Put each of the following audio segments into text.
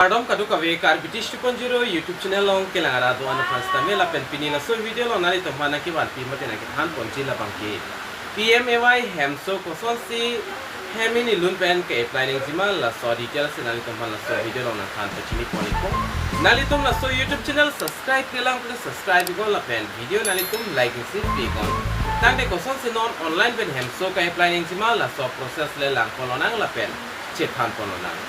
Pardon kadu kawe kar British 2.0 YouTube channel long kelangara do anu fans tamil la pen pini la so video lo nari to mana ki warti mate na ki han ponchi la bangke PMAY Hemso kosonsi hemini lun pen ke applying jimal la so details nali to mana so video lo na han to chini poni ko nali tum la so YouTube channel subscribe kelang please subscribe ko la pen video nali tum like si pi kon tangde kosonsi non online pen Hemso ka applying jimal la so process le lang kolonang la pen chet han kolonang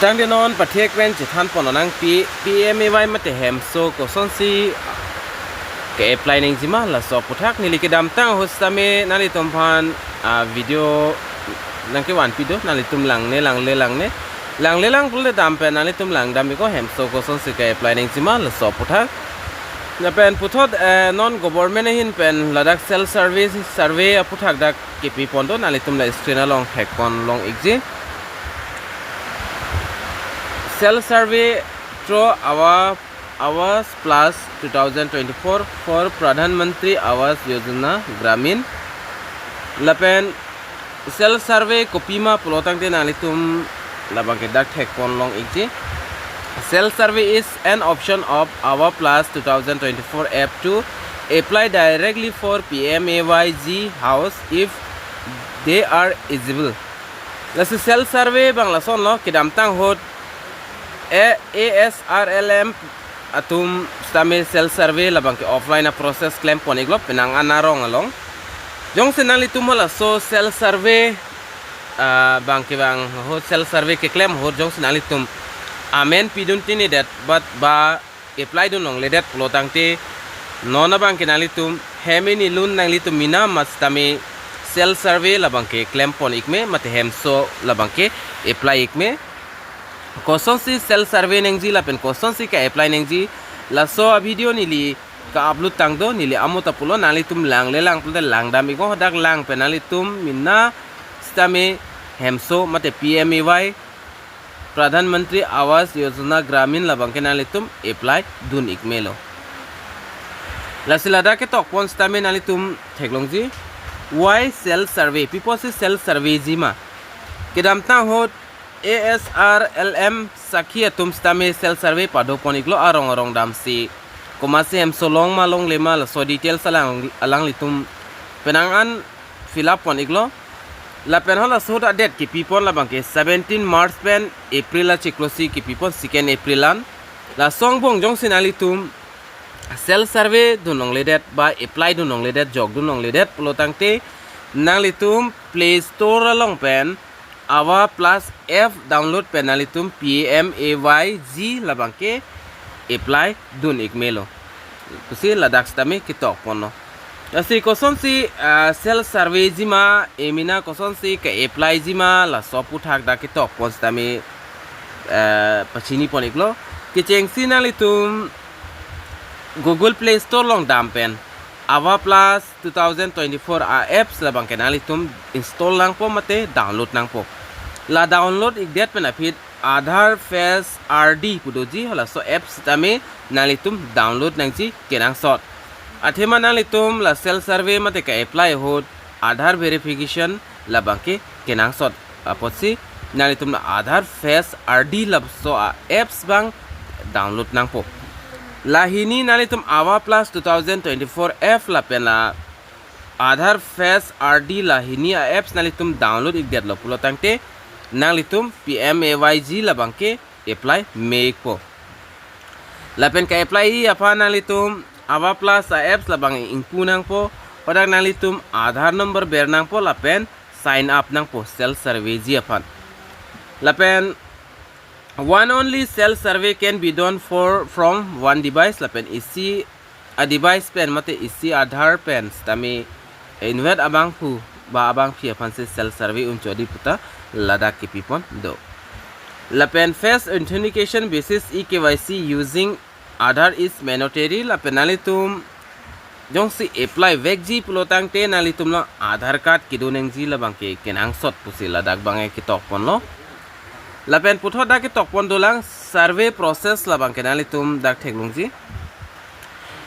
จังเดนอนประเทศเว้นจิตทันปนนังPMAYมาแต่แฮมโซก็ส่วนสีเก็บไลน์จิมาละสอบพุทธักนิลิกดำตั้งโฮสตามีนาลิตุมพันวิดีโอนังเกวันพิโดนาลิตุมหลังเนหลังเลหลังเนหลังเลหลังพลดำเป็นนาลิตุมหลังดำมีก็แฮมโซก็ส่วนสีเก็บไลน์จิมาละสอบพุทธักจะเป็นพุทธนอนกบฏไม่ได้หินเป็นระดับเซลล์เซอร์เวย์พุทธักดักเก็บปีปอนโดนาลิตุมละสตรีนลองแฮกปอนลองอีกจีCell survey through Awas plus 2024 for Pradhan Mantri Awas Yojana Gramin. Lapen cell survey kopima pelotang te nalitum labangke dak hek pon long ikji. Cell survey is an option of Awas plus 2024 app to apply directly for PMAYG house if they are eligible. Lasi cell survey bang lason lo kidam tang hot ASSAM atum stame cell survey labang ke offline process Klem poniglop penang anarong along jong senali tumala so cell survey bang ke bang ho cell survey ke Klem ho jong senali tum amen pidun tini dat but ba apply dun nong ledat pelotang te nona bang ke nali tum hemini lun nang litum mina mas tame cell survey labang ke Klem pon ikme mate Hemso labang ke apply ikme kosonsi cell survey nengji la pen kosonsi ka apply nengji la so video nili ka upload tang do nili amuta pulo nali tum lang le lang pulo lang dami ko dak lang pen nali tum minna stame Hemso mate PMAY Pradhan Mantri Awas Yojana Gramin la bangke nali tum apply dun ikmelo la silada ke tok pon stame nali tum theklongji why cell survey people se cell survey jima kedam ta hot ASRLM sakia tum stame cell survey pado poniklo arong dam si komasi Hemso Longlo lema la so details alang litum penangan fillup poniklo la penhola so da date ki people la bangke 17 March pen April la chiklosi ki people 2 April lan la songbong jong sinali tum cell survey dunong ledet ba apply dunong ledet jog dunong ledet pelotang te nang litum Play Store long pen Awa plus F download penalitum PMAYG labangke apply dun ikmelo kusi ladak stame kitok pono asi kosonsi cell survey jima emina kosonsi ke apply jima la soputhak da kitok pon stame pachini poniklo kicheng sinalitum Google Play Store long dampen Awa plus 2024 apps labang kenalitum install lang po mate download lang po la download igdet penapit Aadhaar Face RD pudoji hala so apps tame nalitum download nangji kenang sot athema nalitum la cell survey mate ka apply hot Aadhaar verification labangke kenang sot apotsi nalitum na Aadhaar Face RD lab so apps bang download nang po lahini nalitum Awa plus 2024 F la pena Aadhaar Face RD lahini apps nalitum download igdet lo pulotangte nalitum PMAYG labangke apply make po lapen ka apply apa nalitum Awa plus apps labang ingpunang po padak nalitum Aadhaar number bernang po lapen sign up nang po cell survey ji apan lapen one only cell survey can be done from one device lapen isi a device pen mate isi Aadhaar pen tami invert abang pu ba abang pi apan se cell survey unchodi puta ladak ki pipon do lapen face authentication basis eKYC using Aadhaar is mandatory lapen nalitum jong si apply vegji pelotang te nalitum lo Aadhaar card kiduneng ji labang ke kenang sot pusi ladak bangai kitok pon lo lapen putho dak kitok pon dolang survey process labang ke nalitum dak theklungji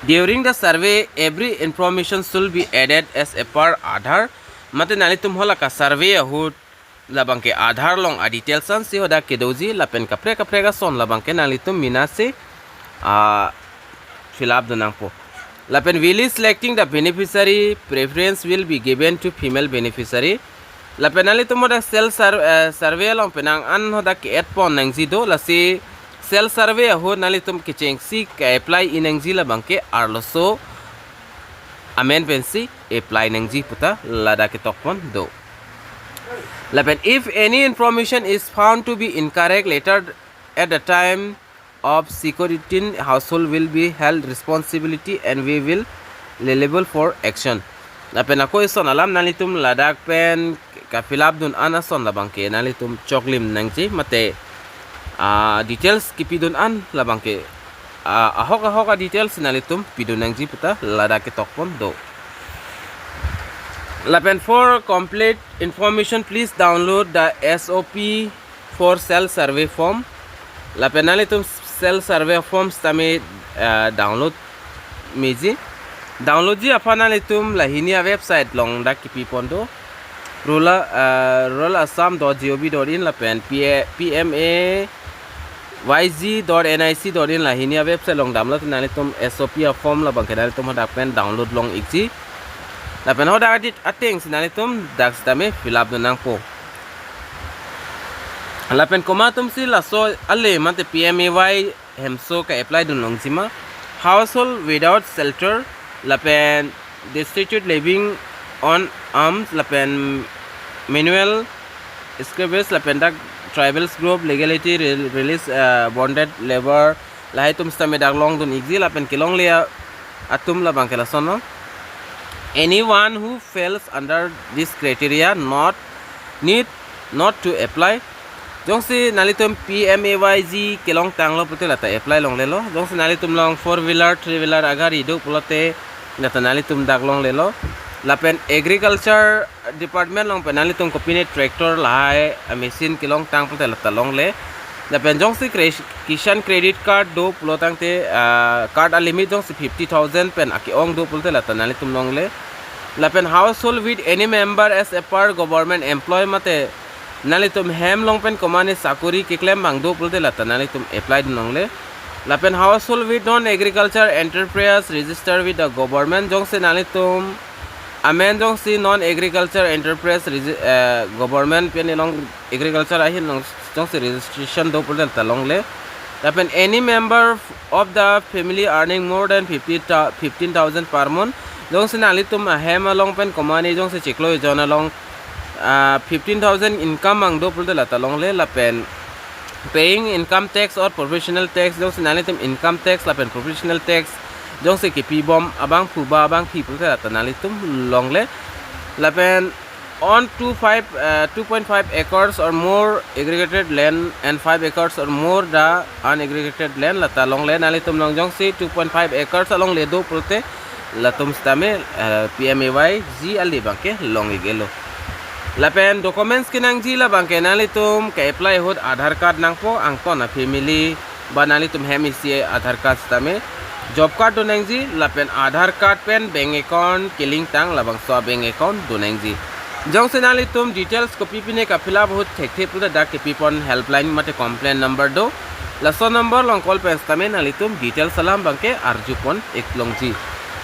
during the survey every information should be added as a per Aadhaar mate nalitum hola ka survey hut labang ke Aadhaar long a details an si hoda ke doji lapen kapre ga son labang ke nalitum minase fill up donang po lapen will selecting the beneficiary preference will be given to female beneficiary lapen nalitum hoda cell survey long penang an hoda ke add pon nang ji do lasi cell survey ho nalitum ke cheng si ka apply inang ji labang ke arloso amendment si apply nang ji puta lada ke tokpon do lapen if any information is found to be incorrect later at the time of security household will be held responsibility and we will liable for action lapen ako ison alam nalitum ladak pen ka fill up dun anason labang ke nalitum choklim nang ji mate details kipidun an labang ke ahok details nalitum pidun nang ji puta ladak ke tokpon do lapen for complete information please download the SOP for cell survey form lapen nalitum cell survey forms tame download meji download ji apana nalitum lahinia website long da kipi pondo rural assam.gov.in lapen PMAYG.nic.in lahinia website long download nalitum SOP form labang ke nalitum hadapen download long iksi lapen hoda edit ateng sinalitum dax tame fill up donang po lapen komatum si laso alle mate PMAY Hemso ka apply dunong jima household without shelter lapen destitute living on arms lapen manual scribes lapen dak tribals group legality release bonded labor lahitum stame dak long dun igzi lapen kilong lia atum labang kela sono anyone who falls under this criteria need not to apply jong si nalitum PMAYG kelong tanglo puti lata apply long lelo jong si nalitum long 4-wheeler 3-wheeler agari do pulote nata nalitum dak long lelo lapen agriculture department long penalitum kopine tractor lahai machine kelong tang puti lata long le lapen jong si kisan credit card do pulotang te card a limit jong si 50,000 pen aki ong do pulote lata nalitum long le lapen household with any member as a part government employee mate nalitum hem long pen komane sakuri ke Klem bang do pulte lata nalitum applied nong le lapen household with non agriculture enterprise registered with the government jong se nalitum amen jong si non agriculture enterprise government pen long agriculture ahin long jong se registration do pulte lata long le lapen any member of the family earning more than 15,000 per month jong se nalitum hem long pen komane jong se chiklo Yojana long 15,000 income ang do pulte lata long le lapen paying income tax or professional tax jong se nalitum income tax lapen professional tax jong se kipi bom abang puba abang pi pulte lata nalitum long le lapen on 2.5 acres or more aggregated land and 5 acres or more the unaggregated land lata long le nalitum long jong se 2.5 acres along le do pulte latum stame PMAYG ali bangke long igelo lapen documents kinang ji la bangke nalitum ka apply hot Aadhaar card nang po ang to na family ba nalitum hemisi Aadhaar card stame job card do nang ji lapen Aadhaar card pen bank account kiling tang labang so bank account do nang ji jong se nalitum details copy pine ka fill up hot thek puda dak ke pipon helpline mate complaint number do laso number long call pen stame nalitum details salam bangke arjupon eklong ji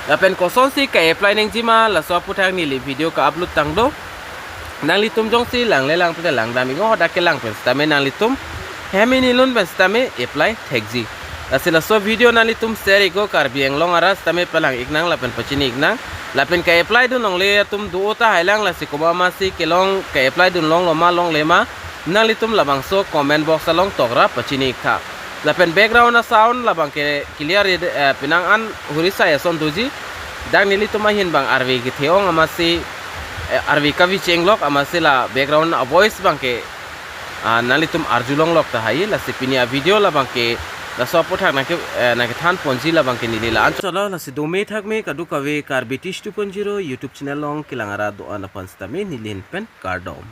lapen koson si ka apply nang ji ma laso puthak ni li video ka upload tang do nalitum jong si lang le lang puta lang dami go hoda ke lang pen stame nalitum hemi nilun pen stame apply thekji asila so video nalitum share go karbieng long aras stame palang iknang lapen pachini iknang lapen ka apply dun long le tum du ota hailang la si kobama si kelong ka apply dun long loma long lema nalitum labangso comment box along togra pachini ikha lapen background na sound labang ke clear pinang an hurisa yason doji dang nilitum mahin bang arve ki theong amasi arvi kavi chenglok amasila background a voice bangke nalitum arjulong lok ta hai la sipinia video la bangke la support hak na ke than ponji la bangke nilila anchola la si dome thak me kadu kave karbitish 2.0 youtube channel long kilangara do ana panstame nilin pen kardom